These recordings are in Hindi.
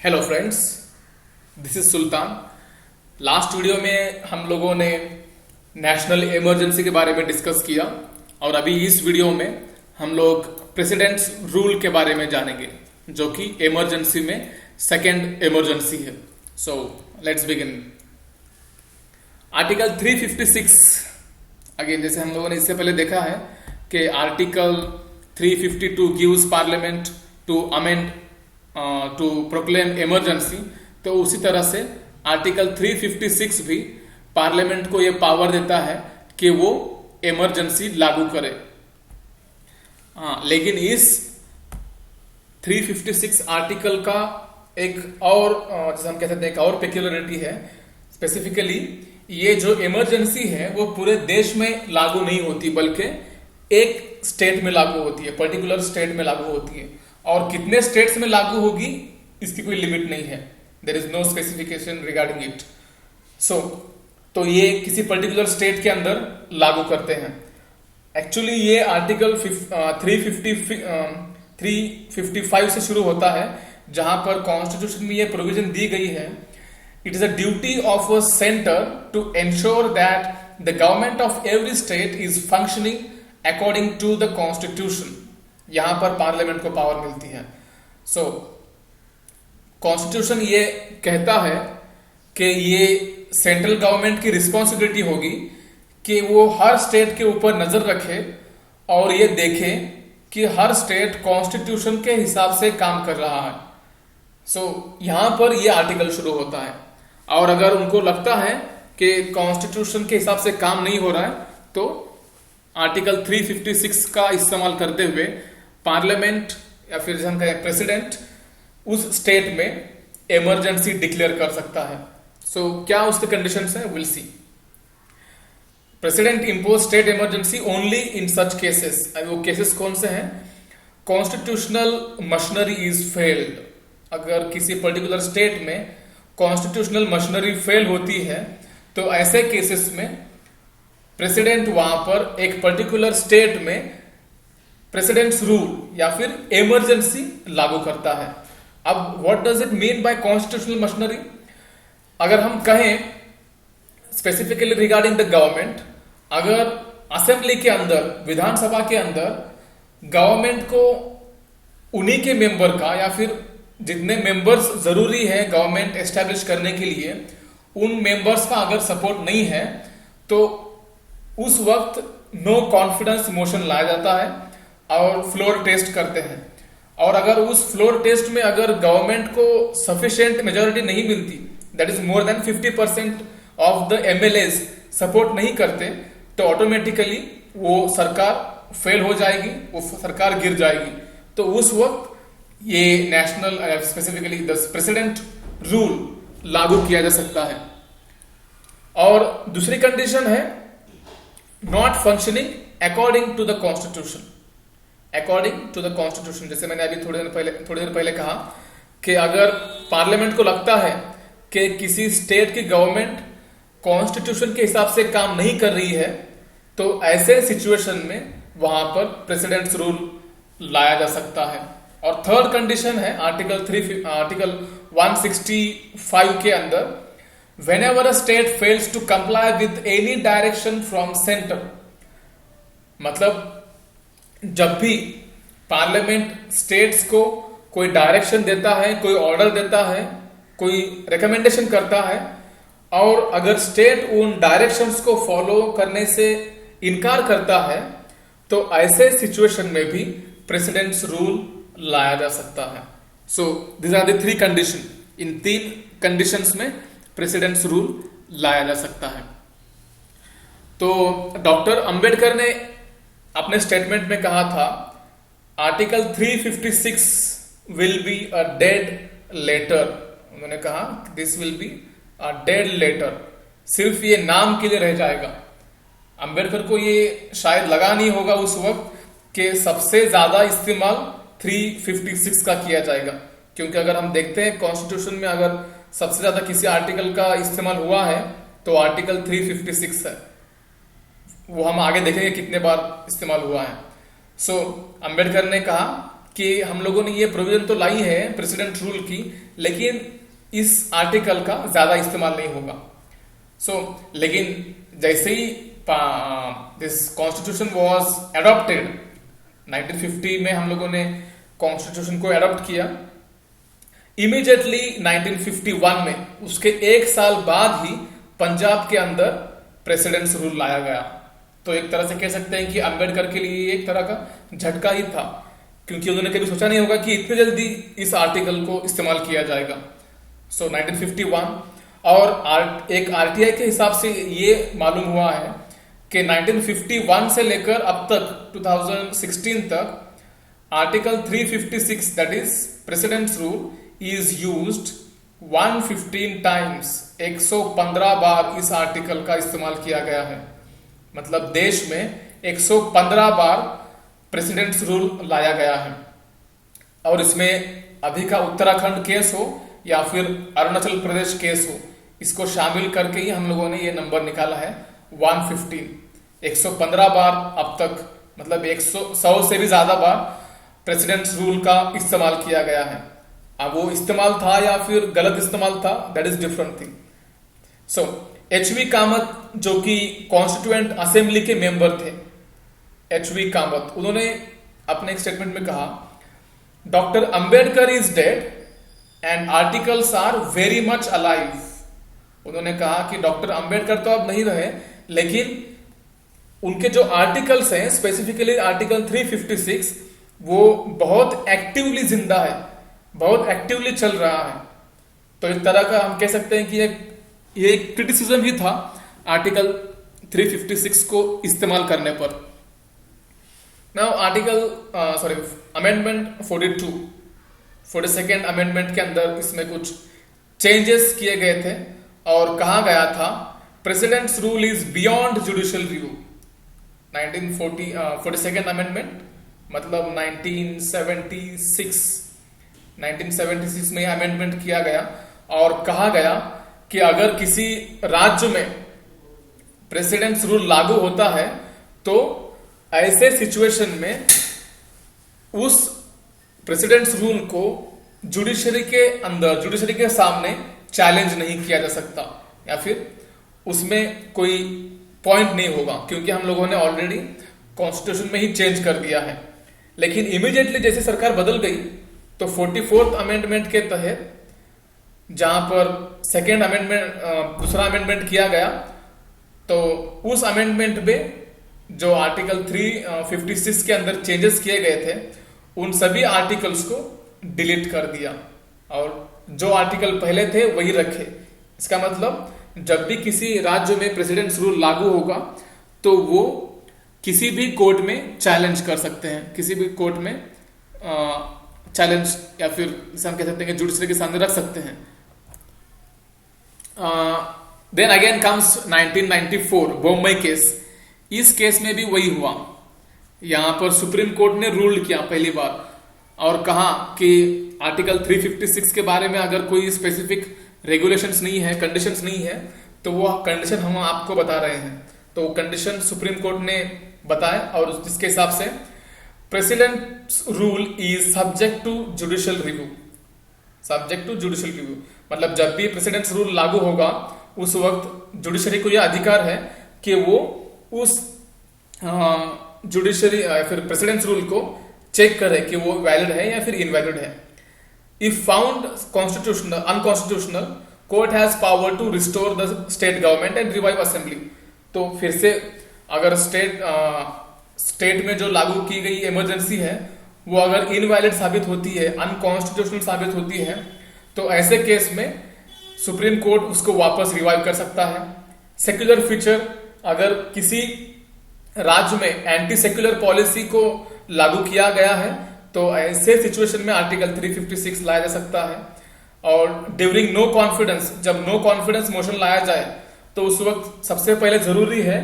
Hello friends, this is Sultan. Last video में हम लोगों ने नेशनल इमरजेंसी के बारे में डिस्कस किया और अभी इस वीडियो में हम लोग प्रेसिडेंट्स रूल के बारे में जानेंगे, जो कि इमरजेंसी में सेकेंड इमरजेंसी है। So let's begin. Article 356 again, जैसे हम लोगों ने इससे पहले देखा है कि article 352 gives parliament to amend to proclaim emergency, तो उसी तरह से आर्टिकल 356 भी पार्लियामेंट को यह पावर देता है कि वो इमरजेंसी लागू करे। लेकिन इस 356 आर्टिकल का एक और जैसे हम कहते हैं एक और पेक्युलरिटी है। स्पेसिफिकली ये जो इमरजेंसी है वो पूरे देश में लागू नहीं होती, बल्कि एक स्टेट में लागू होती है, पर्टिकुलर स्टेट में लागू होती है। और कितने स्टेट्स में लागू होगी इसकी कोई लिमिट नहीं है। There is no specification regarding it. तो ये किसी पर्टिकुलर स्टेट के अंदर लागू करते हैं। एक्चुअली ये आर्टिकल 355 से शुरू होता है, जहां पर कॉन्स्टिट्यूशन में ये प्रोविजन दी गई है, it is a duty of a centre to ensure that the government of every state is functioning according to the constitution. यहां पर पार्लियामेंट को पावर मिलती है। कॉन्स्टिट्यूशन ये कहता है कि ये सेंट्रल गवर्नमेंट की रिस्पॉन्सिबिलिटी होगी कि वो हर स्टेट के ऊपर नजर रखे और ये देखे कि हर स्टेट कॉन्स्टिट्यूशन के हिसाब से काम कर रहा है। यहां पर ये आर्टिकल शुरू होता है। और अगर उनको लगता है कि कॉन्स्टिट्यूशन के हिसाब से काम नहीं हो रहा है, तो आर्टिकल 356 का इस्तेमाल करते हुए पार्लियामेंट या फिर हम कहें प्रेसिडेंट उस स्टेट में इमरजेंसी डिक्लेयर कर सकता है। क्या उसके कंडीशंस हैं, will see. President impose state emergency only in such cases. वो केसेस कौन से हैं? Constitutional machinery is failed. अगर किसी पर्टिकुलर स्टेट में कॉन्स्टिट्यूशनल मशीनरी फेल होती है, तो ऐसे केसेस में प्रेसिडेंट वहां पर एक पर्टिकुलर स्टेट में प्रेसिडेंट्स रूल या फिर इमरजेंसी लागू करता है। अब what does it mean by constitutional machinery? अगर हम कहें स्पेसिफिकली रिगार्डिंग द गवर्नमेंट, अगर असेंबली के अंदर, विधानसभा के अंदर गवर्नमेंट को उन्हीं के मेंबर का या फिर जितने मेंबर्स जरूरी है गवर्नमेंट एस्टेब्लिश करने के लिए, उन मेंबर्स का अगर सपोर्ट नहीं है, तो उस वक्त नो कॉन्फिडेंस मोशन लाया जाता है और फ्लोर टेस्ट करते हैं। और अगर उस फ्लोर टेस्ट में अगर गवर्नमेंट को सफिशिएंट मेजोरिटी नहीं मिलती, that is more than 50% of the MLAs support नहीं करते, तो ऑटोमेटिकली वो सरकार फेल हो जाएगी, वो सरकार गिर जाएगी। तो उस वक्त ये national specifically the president rule लागू किया जा सकता है। और दूसरी कंडीशन है not functioning according to the constitution. According to the constitution, जैसे मैंने अभी थोड़ी देर पहले कहा कि अगर पार्लियामेंट को लगता है कि किसी स्टेट की गवर्नमेंट कॉन्स्टिट्यूशन के हिसाब से काम नहीं कर रही है, तो ऐसे सिचुएशन में वहां पर प्रेसिडेंट्स रूल लाया जा सकता है। और थर्ड कंडीशन है आर्टिकल 165 के अंदर, whenever a state fails to comply with any direction from center। मतलब जब भी पार्लियामेंट स्टेट्स को कोई डायरेक्शन देता है, कोई ऑर्डर देता है, कोई रिकमेंडेशन करता है, और अगर स्टेट उन डायरेक्शंस को फॉलो करने से इनकार करता है, तो ऐसे सिचुएशन में भी प्रेसिडेंट्स रूल लाया जा सकता है। This are the 3 condition. इन 3 कंडीशंस में प्रेसिडेंट्स रूल लाया जा सकता है। तो डॉक्टर अंबेडकर ने अपने स्टेटमेंट में कहा था, article 356 will be a dead letter. उन्होंने कहा this will be a dead letter, सिर्फ ये नाम के लिए रह जाएगा। अंबेडकर को ये शायद लगा नहीं होगा उस वक्त कि सबसे ज्यादा इस्तेमाल 356 का किया जाएगा, क्योंकि अगर हम देखते हैं कॉन्स्टिट्यूशन में अगर सबसे ज्यादा किसी आर्टिकल का इस्तेमाल हुआ है तो आर्टिकल 356 है। वो हम आगे देखेंगे कितने बार इस्तेमाल हुआ है। अंबेडकर ने कहा कि हम लोगों ने ये प्रोविजन तो लाई है प्रेसिडेंट रूल की, लेकिन इस आर्टिकल का ज्यादा इस्तेमाल नहीं होगा। लेकिन जैसे ही दिस कॉन्स्टिट्यूशन वाज अडॉप्टेड, 1950 में हम लोगों ने कॉन्स्टिट्यूशन को अडॉप्ट किया, इमीडिएटली 1951 में उसके एक साल बाद ही पंजाब के अंदर प्रेसिडेंट्स रूल लाया गया। तो एक तरह से कह सकते हैं कि अंबेडकर के लिए एक तरह का झटका ही था, क्योंकि उन्होंने कभी सोचा नहीं होगा कि इतनी जल्दी इस आर्टिकल को इस्तेमाल किया जाएगा। 1951 और एक आरटीआई के हिसाब से ये मालूम हुआ है कि 1951 से लेकर अब तक 2016 तक article 356 that is presidents rule is used 115 times, 115 बार इस आर्टिकल का इस्तेमाल किया गया है। मतलब देश में 115 बार प्रेसिडेंट्स रूल लाया गया है। और इसमें अभी का उत्तराखंड केस हो या फिर अरुणाचल प्रदेश केस हो, इसको शामिल करके ही हम लोगों ने ये नंबर निकाला है 115। 115 बार अब तक, मतलब 100 से भी ज्यादा बार प्रेसिडेंट्स रूल का इस्तेमाल किया गया है। अब वो इस्तेमाल था या फिर गलत इस्तेमाल था, that is different thing. H V. Kamath जो कि कॉन्स्टिट्यूएंट असेंबली के मेंबर थे, एच.वी. कामत, उन्होंने अपने एक स्टेटमेंट में कहा, doctor Ambedkar is dead and articles are very much alive. उन्होंने कहा कि डॉक्टर अंबेडकर तो अब नहीं रहे, लेकिन उनके जो आर्टिकल्स हैं, स्पेसिफिकली आर्टिकल 356, वो बहुत एक्टिवली जिंदा है, बहुत एक्टिवली चल रहा है। तो इस तरह का हम कह सकते हैं कि ये एक क्रिटिसिज्म ही था आर्टिकल 356 को इस्तेमाल करने पर। नाउ अमेंडमेंट 42 अमेंडमेंट के अंदर इसमें कुछ चेंजेस किए गए थे और कहा गया था presidents rule is beyond judicial review. 42 amendment मतलब 1976 में अमेंडमेंट किया गया और कहा गया कि अगर किसी राज्य में प्रेसिडेंट्स रूल लागू होता है तो ऐसे सिचुएशन में उस प्रेसिडेंट्स रूल को जुडिशरी के सामने चैलेंज नहीं किया जा सकता, या फिर उसमें कोई पॉइंट नहीं होगा, क्योंकि हम लोगों ने ऑलरेडी कॉन्स्टिट्यूशन में ही चेंज कर दिया है। लेकिन इमीडिएटली जैसे सरकार बदल गई तो 44th अमेंडमेंट के तहत जहां पर दूसरा अमेंडमेंट किया गया, तो उस अमेंडमेंट में जो आर्टिकल 356 के अंदर चेंजेस किए गए थे, उन सभी आर्टिकल्स को डिलीट कर दिया और जो आर्टिकल पहले थे वही रखे। इसका मतलब जब भी किसी राज्य में प्रेसिडेंट्स रूल लागू होगा तो वो किसी भी कोर्ट में चैलेंज कर सकते हैं, किसी भी कोर्ट में चैलेंज या फिर जिसे हम कह सकते हैं कि जुडिशरी के सामने रख सकते हैं। Then again comes 1994 Bombay case. इस केस में भी वही हुआ। यहां पर सुप्रीम कोर्ट ने रूल किया पहली बार और कहा कि आर्टिकल 356 के बारे में अगर कोई स्पेसिफिक रेगुलेशंस नहीं है, कंडीशंस नहीं है, तो वो कंडीशन हम आपको बता रहे हैं। तो कंडीशन सुप्रीम कोर्ट ने बताया और जिसके हिसाब से president's rule is subject to judicial review. मतलब जब भी प्रेसिडेंट्स रूल लागू होगा उस वक्त जुडिशरी को यह अधिकार है कि वो उस जुडिशरी या फिर प्रेसिडेंट्स रूल को चेक करे कि वो वैलिड है या फिर इनवैलिड है। If found unconstitutional, court has power to restore the state government and revive assembly. तो फिर से अगर स्टेट में जो लागू की गई इमरजेंसी है वो अगर इनवैलिड साबित होती है, अनकॉन्स्टिट्यूशनल साबित होती है, तो ऐसे केस में सुप्रीम कोर्ट उसको वापस रिवाइव कर सकता है। सेक्युलर फीचर, अगर किसी राज्य में एंटी सेक्युलर पॉलिसी को लागू किया गया है तो ऐसे सिचुएशन में आर्टिकल 356 लाया जा सकता है। और ड्यूरिंग नो कॉन्फिडेंस, जब नो कॉन्फिडेंस मोशन लाया जाए तो उस वक्त सबसे पहले जरूरी है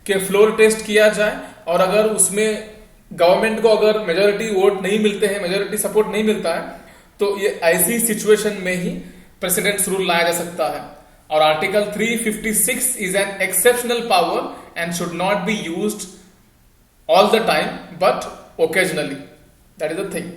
कि फ्लोर टेस्ट किया जाए और अगर उसमें गवर्नमेंट को अगर मेजोरिटी वोट नहीं मिलते हैं, मेजोरिटी सपोर्ट नहीं मिलता है, तो ये ऐसी सिचुएशन में ही प्रेसिडेंट्स रूल लाया जा सकता है। और article 356 is an exceptional power and should not be used all the time but occasionally, that is the thing.